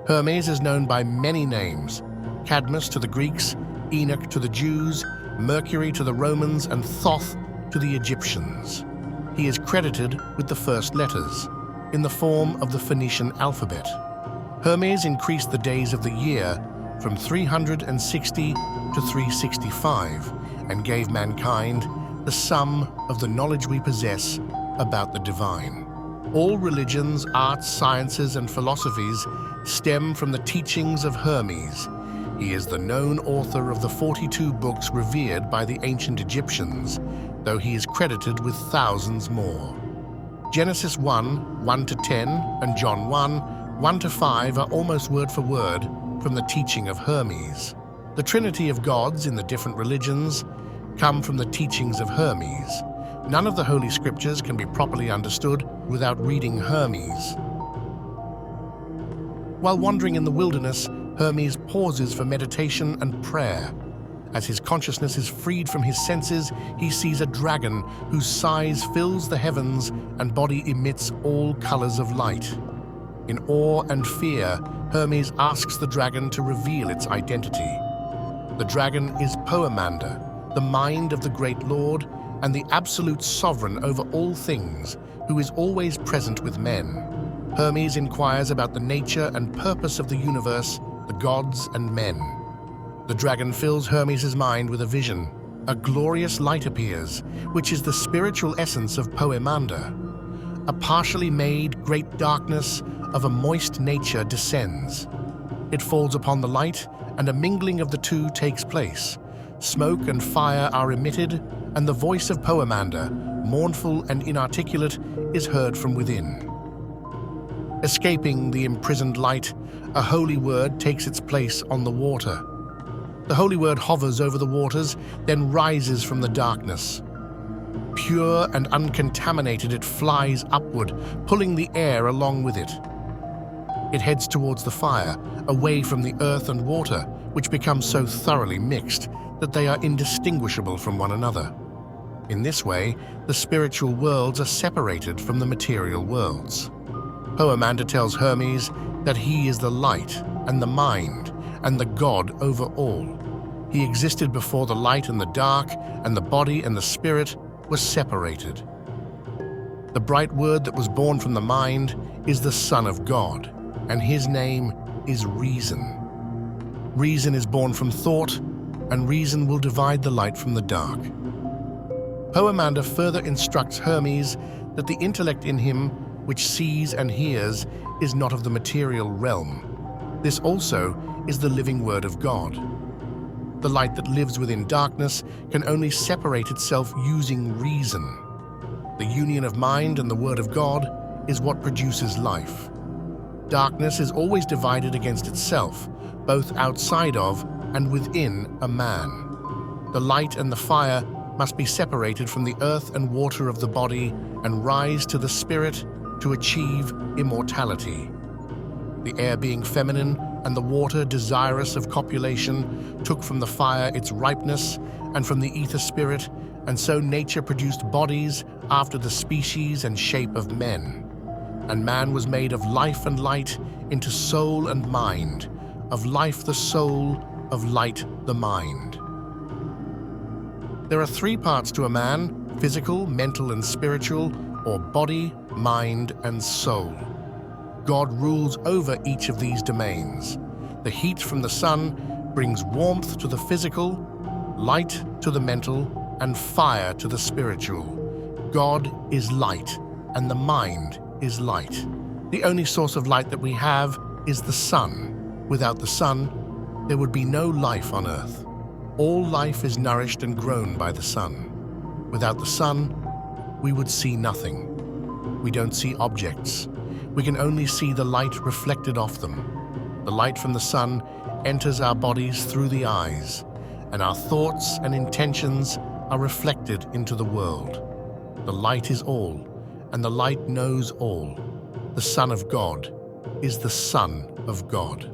Hermes is known by many names: Cadmus to the Greeks, Enoch to the Jews, Mercury to the Romans, and Thoth to the Egyptians. He is credited with the first letters, in the form of the Phoenician alphabet. Hermes increased the days of the year from 360 to 365 and gave mankind the sum of the knowledge we possess about the divine. All religions, arts, sciences, and philosophies stem from the teachings of Hermes. He is the known author of the 42 books revered by the ancient Egyptians, though he is credited with thousands more. Genesis 1, 1-10, and John 1, 1-5 are almost word for word from the teaching of Hermes. The Trinity of gods in the different religions come from the teachings of Hermes. None of the Holy Scriptures can be properly understood without reading Hermes. While wandering in the wilderness, Hermes pauses for meditation and prayer. As his consciousness is freed from his senses, he sees a dragon whose size fills the heavens and body emits all colors of light. In awe and fear, Hermes asks the dragon to reveal its identity. The dragon is Pymander, the mind of the great Lord and the absolute sovereign over all things, who is always present with men. Hermes inquires about the nature and purpose of the universe, the gods and men. The dragon fills Hermes' mind with a vision. A glorious light appears, which is the spiritual essence of Pymander. A partially made great darkness of a moist nature descends. It falls upon the light, and a mingling of the two takes place. Smoke and fire are emitted, and the voice of Pymander, mournful and inarticulate, is heard from within. Escaping the imprisoned light, a holy word takes its place on the water. The holy word hovers over the waters, then rises from the darkness. Pure and uncontaminated, it flies upward, pulling the air along with it. It heads towards the fire, away from the earth and water, which become so thoroughly mixed that they are indistinguishable from one another. In this way, the spiritual worlds are separated from the material worlds. Pymander tells Hermes that he is the light and the mind and the god over all. He existed before the light and the dark, and the body and the spirit were separated. The bright word that was born from the mind is the Son of God, and his name is Reason. Reason is born from thought, and reason will divide the light from the dark. Pymander further instructs Hermes that the intellect in him, which sees and hears, is not of the material realm. This also is the living word of God. The light that lives within darkness can only separate itself using reason. The union of mind and the word of God is what produces life. Darkness is always divided against itself, both outside of and within a man. The light and the fire must be separated from the earth and water of the body and rise to the spirit to achieve immortality. The air being feminine and the water desirous of copulation took from the fire its ripeness and from the ether spirit, and so nature produced bodies after the species and shape of men. And man was made of life and light into soul and mind, of life the soul, of light the mind. There are three parts to a man: physical, mental, and spiritual, or body, mind, and soul. God rules over each of these domains. The heat from the sun brings warmth to the physical, light to the mental, and fire to the spiritual. God is light, and the mind is light. The only source of light that we have is the sun. Without the sun, there would be no life on earth. All life is nourished and grown by the sun. Without the sun, we would see nothing. We don't see objects. We can only see the light reflected off them. The light from the sun enters our bodies through the eyes, and our thoughts and intentions are reflected into the world. The light is all, and the light knows all. The Son of God is the Son of God.